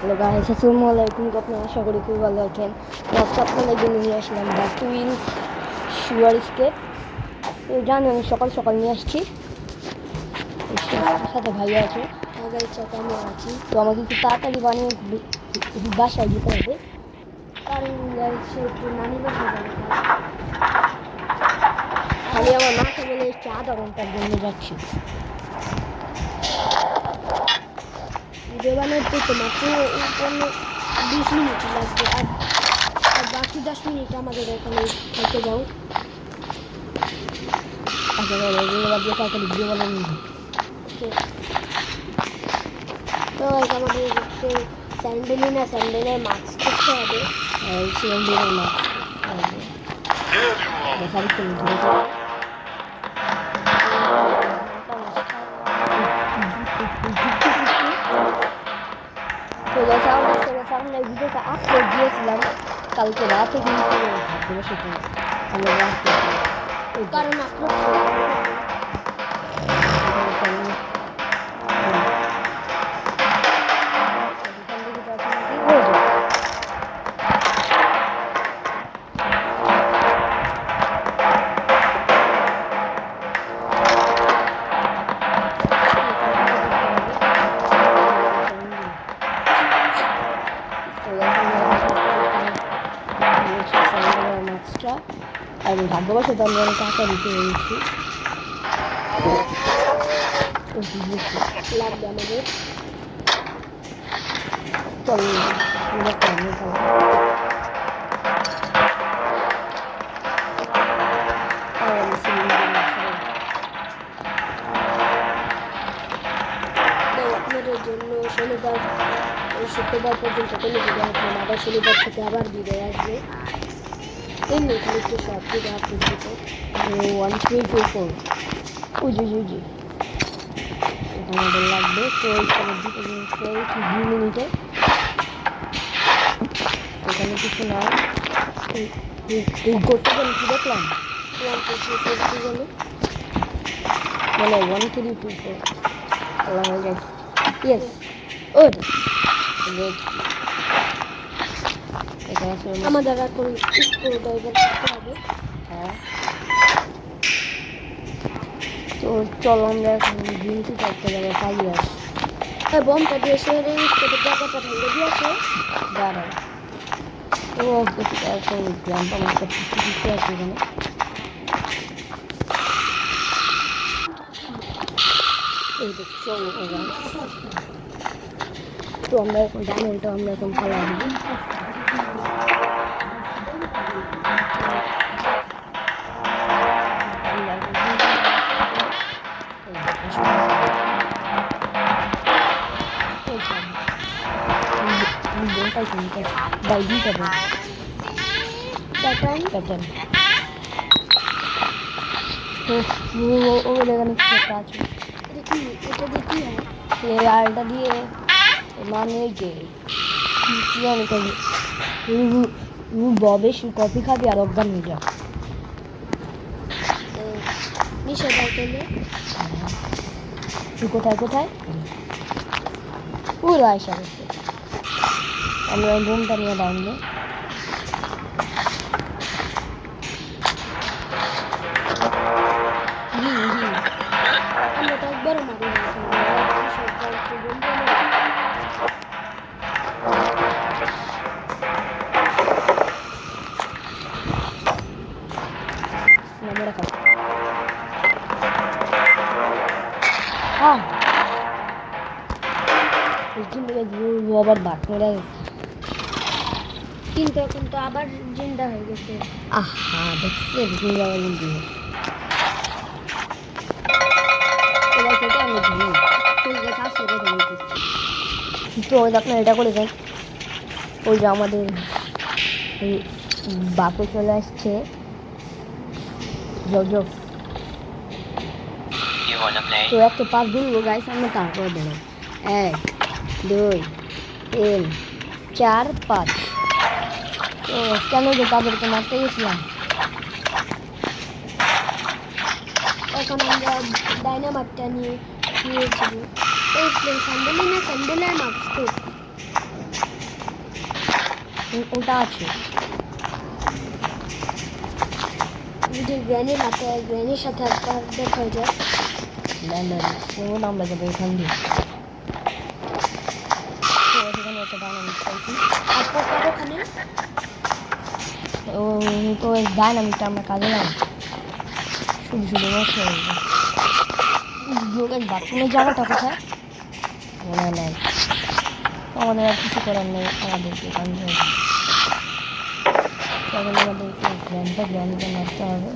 Hello guys, আসসালামু আলাইকুম। আপনারা আশা করি খুব ভালো আছেন। আজকে আপনাদের জন্য নিয়ে আসলাম দ্য টুইন্স সুগার স্কেপ। তো জানি আমি সকাল সকাল নিয়ে আসছি, সাথে ভাইয়া আছে, গাড়ির সাথে আমি আছি। তো আমাকে একটু তাড়াতাড়ি বানিয়ে বাসায় দিতে হবে, কারণ সে একটু নানি বাসায় যাবে। খালি আমার মাকে বলে এসছে আধা ঘন্টার জন্য যাচ্ছি। ভিডিও বানাতে তো মাত্র 20 মিনিট লাগবে, আর বাকি 10 মিনিট আমাদের এখানে থেকে যাও। আচ্ছা দিয়ে তাড়াতাড়ি ভিডিও বানানো ওকে। তো আমাদের স্যান্ডেলের মাস্ক করতে হবে। স্যান্ডেলের মাস্ক সামনে ভিডিওটা আপলোড দিয়েছিলাম কালকে রাতে, কিন্তু কারণ আপলোড আমি ভাগ্যবশত আমি অনেক টাকা দিতে পেরেছি। লাগবে আমাদের আপনাদের জন্য শনিবার শুক্রবার পর্যন্ত কোনো ভিডিও আসবেন, আবার শনিবার থেকে আবার ভিডিও আসবে। এমনি খালি একটু সব ভিডিও আপলোড দিতে 1 3 2 4 উজি আমাদের লাগবে। তো এখানে দুটো জিনিস করেছি 2 মিনিটে, এখানে কিছু নয়। করতে গেলে কি দেখলাম 1 2 3 4 কি গেলে মানে 1 3 2 4 আল্লাহ হয়ে গেছে। Yes good good. আমাদের এখন স্ক্রু ড্রাইভার করতে হবে। হ্যাঁ, তো চলো আমরা এখন গ্রিনটি একটা জায়গায় পালিয়ে আসি। বমটা দিয়ে শহরে জায়গাটা ভেঙে দিয়েছে। দাঁড়াও, ও এখন গ্রামটা মাত্র কিছু আছে এখানে। এই দেখো চলো, তো আমরা এখন ডায়মন্ডটা আমরা এখন পালাই দিব। আলটা দিয়ে মানে বেশি কফি খাবি আর অজ্ঞান হয়ে যা তুই কোথায় কোথায় পুরো আয়সা করছে। আমি ওই বোমটা নিয়ে দাঁড়াবো। আমরা তো একবারও মারি আবার বাট মেরা গেছে, কিন্তু এখন তো আবার জিন্দা হয়ে গেছে। আহা দেখছি তো আপনার এটা করে দেন। ওই যে আমাদের বাপু চলে আসছে। তো একটা পাঁচ গুলো গাইস আমরা তারপরে দেবো 1 2 3 4 5। তো কেন যে তাদেরকে মারতে গেছিলাম। এখন আমরা ডাইনামাইটটা নিয়েছি। এই স্যান্ডেলের মাস্ক ওটা আছে যদি গ্র্যানির সাথে একবার দেখা হয়ে যায়। কোন আমরা যাবো এখান দিয়ে সেখানে একটা ডাইনামিক পাইছি আর পোকার ওখানে ও তো ডাইনামিকটা আমরা কাজে লাগাই শুধু শুধু নষ্ট হয়ে যাবে বাথরুমের জায়গাটা কোথায় মনে নেই আমাদের আর কিছু করার নেই আমাদেরকে কাজে হবে তখন আমাদেরকে গ্র্যান্ডটা মারতে হবে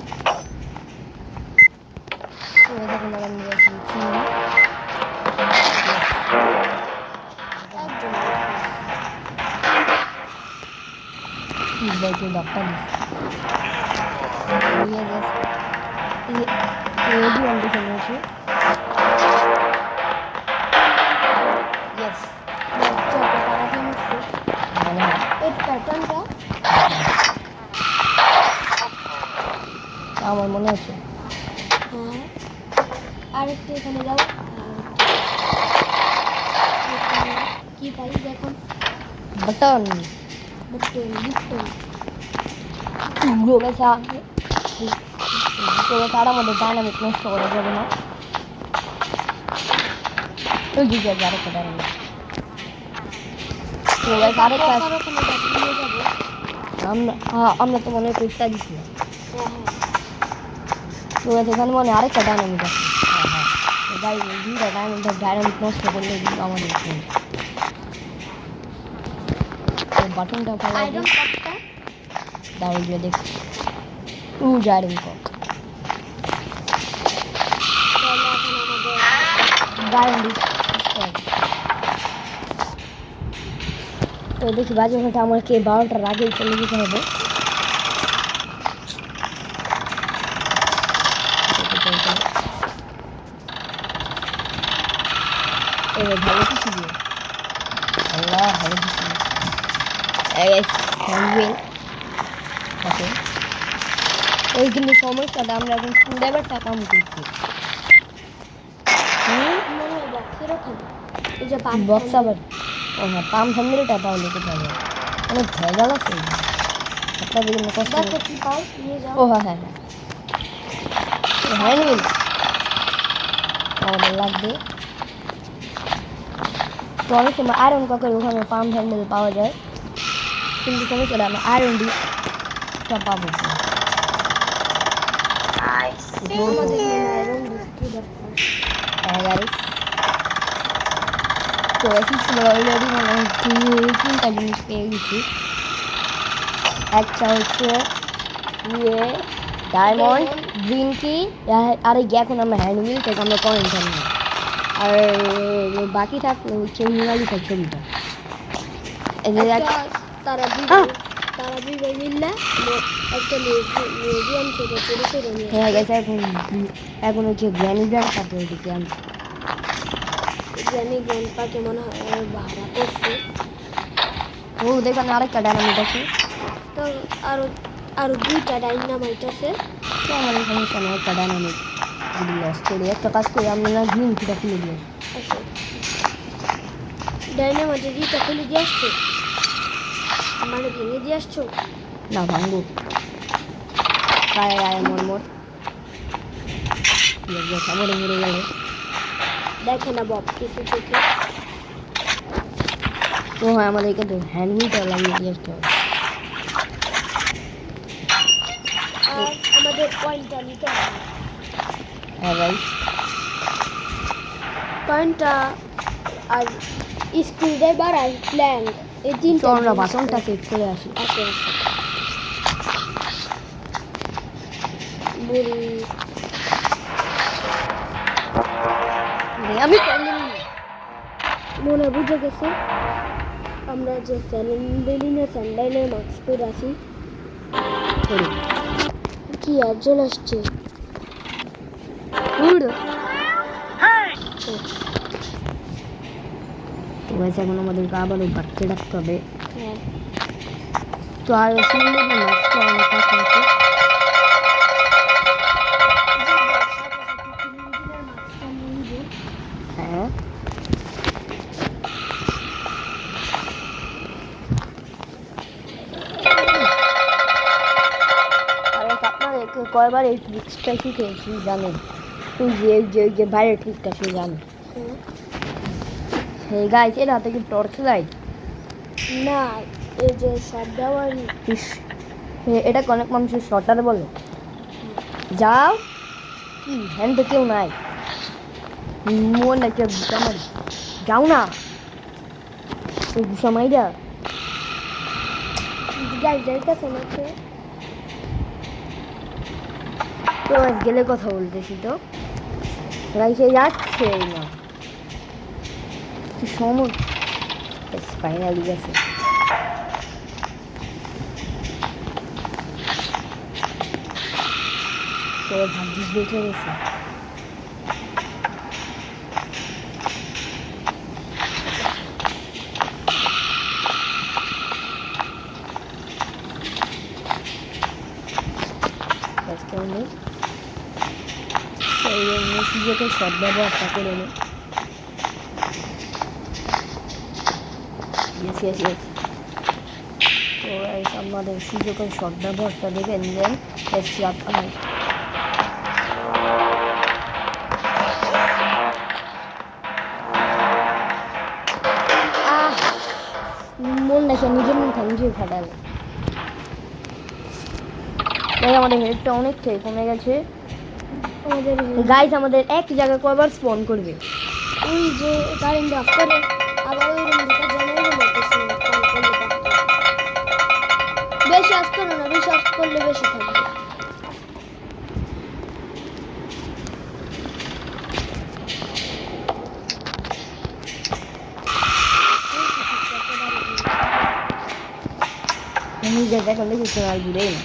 তখন আমরা নিয়ে আসি চিনি একজন বাইকে ডাক্তার নিয়ে গেছে রেডি অন্ডি খেলেছে ইয়েস তারাকে মুখে মনে হয় এই প্যাটার্নটা আমার মনে হচ্ছে হ্যাঁ আরেকটা এখানে যাও কি পাই দেখুন बटन বুটন গোগা তারা মধ্যে ডাইনামিক নষ্ট করা যাবে না ওই যে আরেকটা ডাইনামিক আরেকটা ওখানে নিয়ে যাবো আমরা তো মনে হয় পেটটা দিছি হ্যাঁ তো এখানে মনে হয় আরেকটা ডাইনামিক আছে গাড়ি দুইটা ডাইনামিক নষ্ট করলে আমাদের বাটনটা ভালো আয়রন কাপটা দাঁড়িয়ে গিয়ে দেখছি আয়রন কক তাহলে এখন আমাদের গায়ন তো দেখি বাজে ঘন্টা আমাকে 12টার আগেই চলে যেতে হবে ভালো কিছু দিয়ে আল্লাহ ভালো কিছু ওই কিন্তু সমস্যাটা আমরা এখন স্ক্রুড্রাইভারটা কাম করছি মনে হয় বক্সের ওখানে এই যে বক্স আবার ও হ্যাঁ পাম্প হ্যান্ডেলটা তাহলে কোথায় যাবে অনেক ভেজাল আছে একটা বিভিন্ন কষ্ট দেখো কি পাও নিয়ে যাও ও হ্যাঁ হ্যাঁ হ্যাঁ হ্যাঁ আমাদের লাগবে তো অনেক সময় আয়রন ককের ওখানে পাম্প হ্যান্ডেল পাওয়া যায় কিন্তু সমস্যাটা আমরা আয়রন ডিটা পাবো আমাদের আয়রন ডিস্ট্রি দরকার হ্যাঁ গাইস তো এসেছিল অলরেডি মানে তিনটা জিনিস পেয়ে গেছি একটা হচ্ছে ইয়ে ডায়মন্ড গ্রিন কি আর এই এখন আমরা হ্যান্ড মিল থেকে আমরা পয়েন্ট আনবো আর বাকি থাকলে হচ্ছে মিনালিকার ছবিটা এই যে তারা দুই ভাই মিললে একটা মিউজিয়াম থেকে চুরি করে নিয়ে হ্যাঁ গেছে এখন হচ্ছে গ্র্যান্ড সাথে ওইদিকে আমি জানি গ্র্যান্ডপাকে মনে হয় ভাড়া করছে ও দেখেন আরেকটা ডায়নামিক আছে তো আরো দুইটা ডাইনামাইট আছে তো আমার সমস্যা নেই একটা ডায়নামিক যদি লস করি একটা কাজ করি আমরা না গ্রিন কিটা খুলে দিয়ে আছে ডাইনামাইটের ইটা খুলে দিয়ে আসছো মানে ভেঙে দিয়ে আসছো না ভাঙবো গায়ে গায়ে মরমর মরে মরে গেল দেখে না বব কিছু চোখে তো হ্যাঁ আমাদেরকে তো হ্যান্ডমিটার লাগিয়ে দিয়ে আসতে হবে আর আমাদের পয়েন্টটা নিতে হবে হ্যাঁ ভাই পয়েন্টটা আর স্ক্রুড্রাইভার আর প্ল্যাঙ্ক এই তিনটা আমরা বাসনটা সেট করে আসি আসে বুড়ি আমি মনে বুঝে গেছে আমরা যে স্যান্ডেলের মাস্ক পরে আছি করি কি আর চলে আসছে তো গাইস এখন আমাদেরকে আবারও বাড়তে রাখতে হবে হ্যাঁ তো আর স্যান্ডেলের মাস্কটা অনেক কাছে আছে হ্যাঁ কয়বার এই ট্রিক্সটা শিখেছি জানেন? তুই যে বাইরের ট্রিকটা সে জানে। এই গাইস, এর হাতে কি টর্চ লাইট? না, এই যে শট দেওয়ার এটা অনেক মানুষের শটার বলে। যাও কি হ্যান্ড তো কেউ নাই, মন একটা ঘুষা মারি। যাও না, ওই ঘুষা মাইরা গাইস যাইতেছে নাকি? তো গেলে কথা বলতেছি তো গাইসে যাচ্ছে না কি সময়। ফাইনালি গেছে। তো ভাগ্যিস বেঁচে গেছে। আজকে আমি সেই সুযোগের সদ্ব্যবহারটা করে নিই। তো আমাদের সুযোগের সদ্ব্যবহারটা দেখে নিলেন। মন দেখে নিজের মন নিজেই ফাটালে। তাই আমাদের হেডটা অনেকটাই কমে গেছে। আমাদের গাইস আমাদের এক জায়গায় কয়বার স্পন করবে? ওই যে কারেন্ট অফ করে আবার ওই রুম থেকে জানাই বলতেছে কল করলে পারতো। বেশি অফ করো না, বেশি অফ করলে বেশি থাকবে। নিজে দেখুন দেখি আর ঘুরেই না।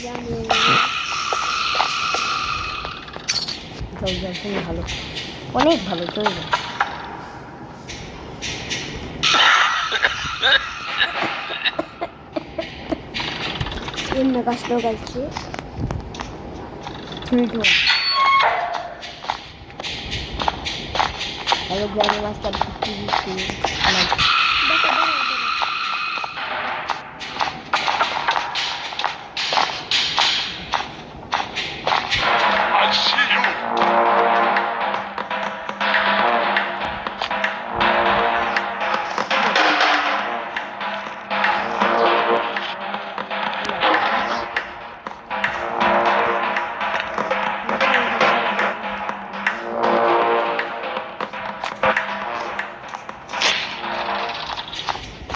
জানি তুমি ভালো, অনেক ভালো, চলে যাও। এমন কাজটা করছি। 3, 2, 1 হ্যালো গ্র্যান্ড মাস্টার।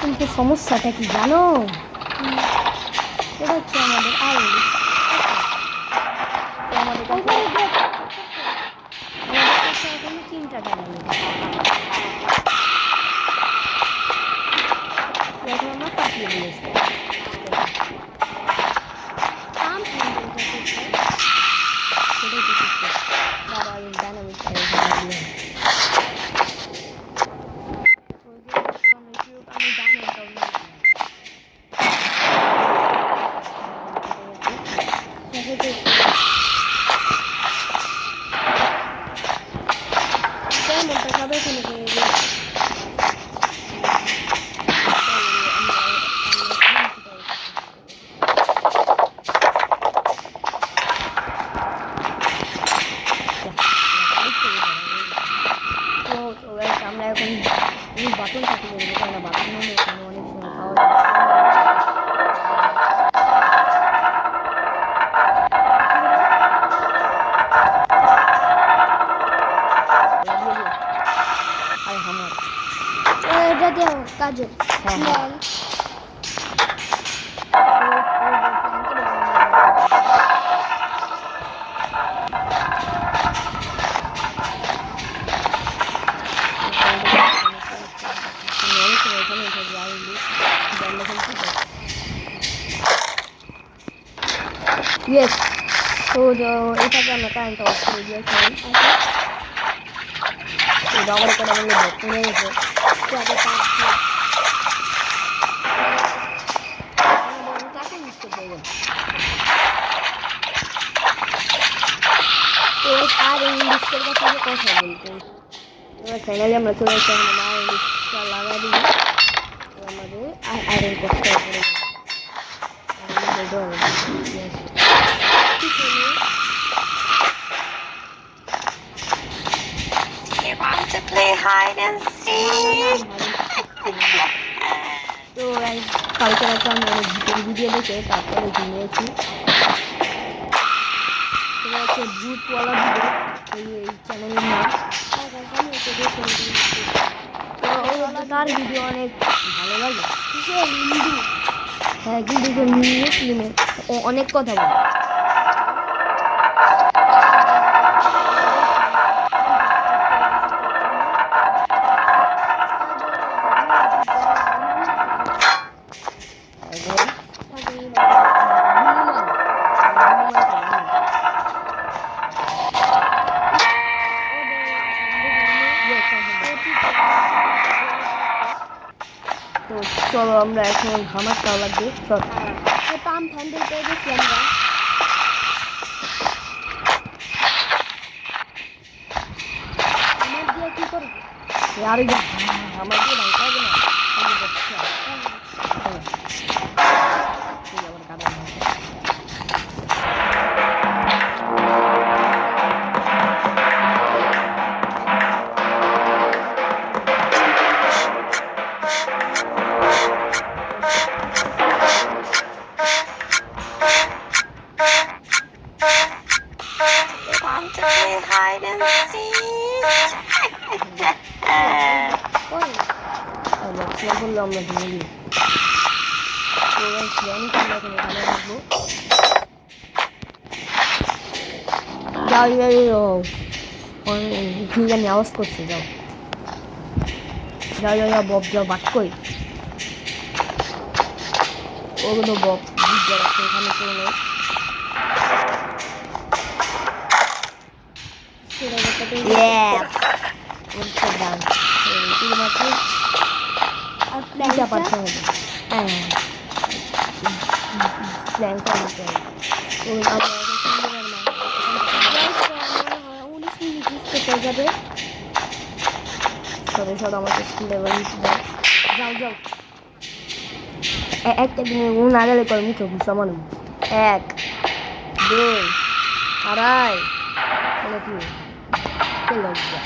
কিন্তু সমস্যাটা কি জানো? এটা হচ্ছে আমাদের আমাদের কাছে এখনো 3টা ডায়মন্ড। এখন আমরা কাটিয়ে দিয়েছি। আমরা এখন বাটন কাটিয়ে দেবো, কারণ বাটন হলে এখানে অনেক সময় পাওয়া যায়। এটা দেও কাজে ইয়েস। তো এটাকে আমরা কারেন্ট অফ করে দিয়েছিলাম। তো আবার করে বললে ভর্তি হয়ে গেছে। তো আর ইংলিশের কথা কথা বলতে এবার ফাইনালি আমরা চলে এসে আমরা ইংলিশটা লাগা দিই। আমাদের আয়রন করতে হবে। তো কালকে রাতে আমি অনেক ভূতের ভিডিও দেখে তারপরে ঘুমিয়েছি। সেটা হচ্ছে ভূতওয়ালা ভিডিও, এই চ্যানেলের নাম। তো তার ভিডিও অনেক ভালো লাগে। হিন্দু হ্যাঁ, কিন্তু সে মুসলিমে ও অনেক কথা বলে। তো চলো আমরা এখন ঘামার খাওয়া লাগবে। চল পাম্প হ্যান্ডেল পেয়ে গেছি আমরা। আমার দিয়ে কি করবো? আর ঘামার দিয়ে ভাঙতে হবে না। আমি দেখছি আর। চলো। তুই আবার কাদা ভাঙতে। Want to play hide and seek? আর বক্সিং করলে আমরা ভেঙে দিই। তো প্ল্যান করলে এখন এখানে রাখবো। যাও কি জানি আওয়াজ করছে, যাও যাও যাও যাও বব যাও বাট কই ওগুলো বব বুঝতে পারছে এখানে কেউ নেই। আর প্ল্যানটা প্ল্যানটা পারতে হবে। হ্যাঁ প্ল্যানটা নিতে হবে। মনে হয় 19 মিনিট থেকে যাবে। সরে সর আমাকে স্কুলে নিতে দাও। যাও যাও একটা দিনে উন আগালে করে মুখে ঘুষা মানুষ। 1 2 আড়াই মানে কি লজ্জা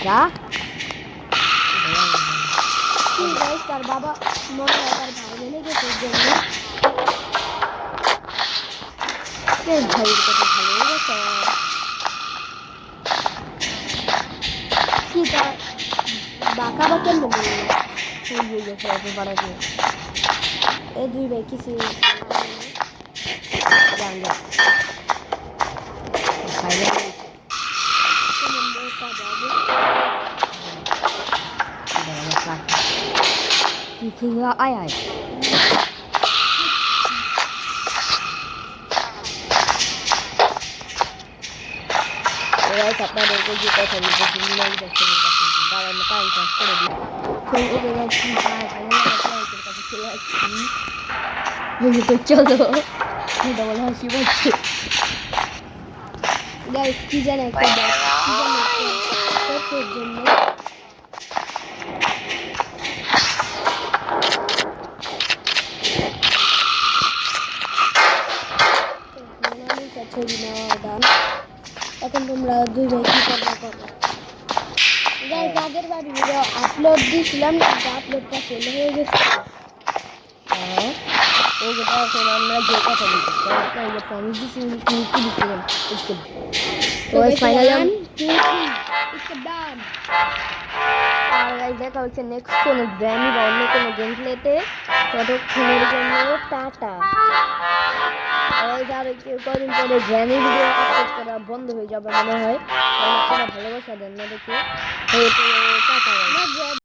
যা কি গাইস, তার বাবা মনে হয় তার ভাই জেনে গেছে এর জন্য। বেশ ভাইয়ের কথা ভালো গেছে। কি তার বাঁকা বা কেমন হয়ে গেছে এত বাড়াতে এই দুই ভাই কিছু যান যাও খাইলে কেমন বলতে যাবে। তুই আয় আয় আপনাদেরকে যে কথা বলতেছি বাবা আমরা টাইম পাস করে দিই। ওকে যাচ্ছি ক্লায়েন্টের কাছে চলে যাচ্ছি। তো চলো এটা বলে হাসি পাচ্ছে। গাইস কি জানে একটা কি জানে একটা এর জন্য মোনালিসা ছবি নেওয়া দান। এখন তোমরা দুই ভাই কি করবো। গাইস আগের বার ভিডিও আপলোড দিয়েছিলাম কিন্তু আপলোডটা ফেল হয়ে গেছে। হ্যাঁ ও যেটা এখন আমরা যে কথা বলতেছি আপনার যে ফোন দিচ্ছি কি দিচ্ছিলেন তো ফাইনালি আর গাইস দেখা হচ্ছে নেক্সট কোনো গ্র্যামি বা অন্য কোনো গেম প্লেতে। ততক্ষণের জন্য টাটা। আর কদিন পরে গ্র্যামি ভিডিও আপলোড করা বন্ধ হয়ে যাবে মনে হয়, কারণ আপনারা ভালোবাসা দেন না দেখে। টাটা।